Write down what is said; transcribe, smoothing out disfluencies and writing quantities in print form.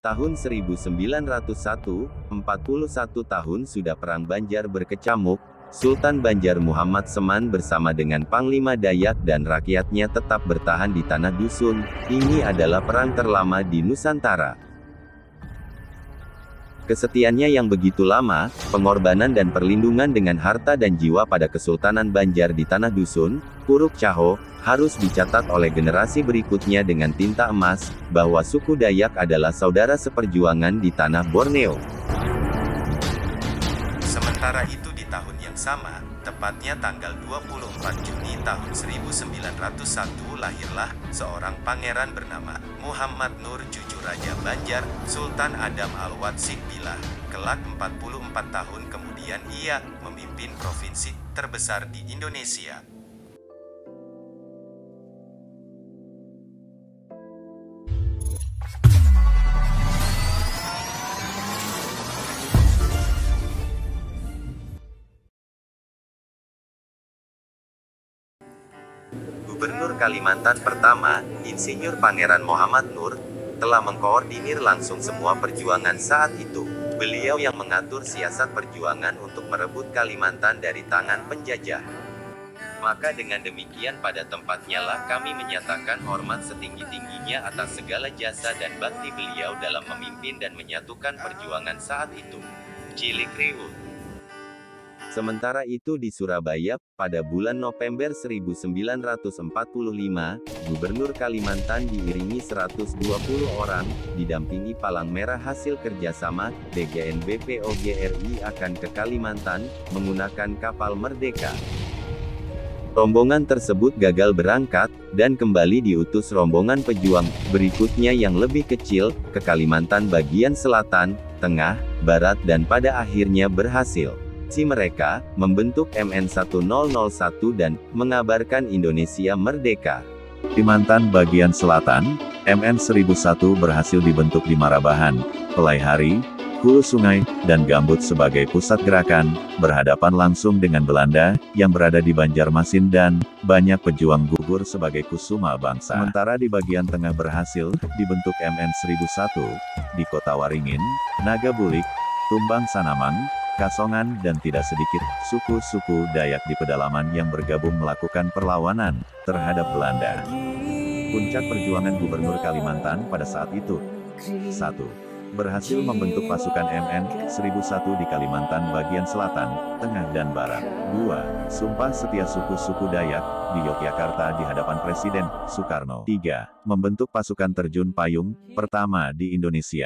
Tahun 1901, 41 tahun sudah Perang Banjar berkecamuk, Sultan Banjar Muhammad Seman bersama dengan Panglima Dayak dan rakyatnya tetap bertahan di tanah dusun. Ini adalah perang terlama di Nusantara. Kesetiaannya yang begitu lama, pengorbanan dan perlindungan dengan harta dan jiwa pada Kesultanan Banjar di tanah dusun, Puruk Caho, harus dicatat oleh generasi berikutnya dengan tinta emas, bahwa suku Dayak adalah saudara seperjuangan di tanah Borneo. Sementara itu di tahun yang sama, tepatnya tanggal 24 Juni tahun 1901 lahirlah seorang pangeran bernama Muhammad Nur Cucu Raja Banjar, Sultan Adam Alwad Sikbilah. Kelak 44 tahun kemudian ia memimpin provinsi terbesar di Indonesia. Gubernur Kalimantan pertama, Insinyur Pangeran Muhammad Nur, telah mengkoordinir langsung semua perjuangan saat itu. Beliau yang mengatur siasat perjuangan untuk merebut Kalimantan dari tangan penjajah. Maka dengan demikian pada tempatnya lah kami menyatakan hormat setinggi-tingginya atas segala jasa dan bakti beliau dalam memimpin dan menyatukan perjuangan saat itu. Cilik Riwut. Sementara itu di Surabaya, pada bulan November 1945, Gubernur Kalimantan diiringi 120 orang, didampingi Palang Merah hasil kerjasama, DGNBP OGRI akan ke Kalimantan, menggunakan kapal Merdeka. Rombongan tersebut gagal berangkat, dan kembali diutus rombongan pejuang berikutnya yang lebih kecil, ke Kalimantan bagian selatan, tengah, barat dan pada akhirnya berhasil. Mereka membentuk MN1001 dan mengabarkan Indonesia merdeka. Kalimantan bagian selatan, MN1001 berhasil dibentuk di Marabahan, Pelaihari, Hulu Sungai, dan Gambut sebagai pusat gerakan, berhadapan langsung dengan Belanda, yang berada di Banjarmasin dan banyak pejuang gugur sebagai kusuma bangsa. Sementara di bagian tengah berhasil dibentuk MN1001, di Kota Waringin, Nagabulik, Tumbang Sanamang, Kasongan dan tidak sedikit suku-suku Dayak di pedalaman yang bergabung melakukan perlawanan terhadap Belanda. Puncak perjuangan Gubernur Kalimantan pada saat itu. 1. Berhasil membentuk pasukan MN1001 di Kalimantan bagian selatan, tengah dan barat. 2. Sumpah setia suku-suku Dayak di Yogyakarta di hadapan Presiden Soekarno. 3. Membentuk pasukan terjun payung pertama di Indonesia.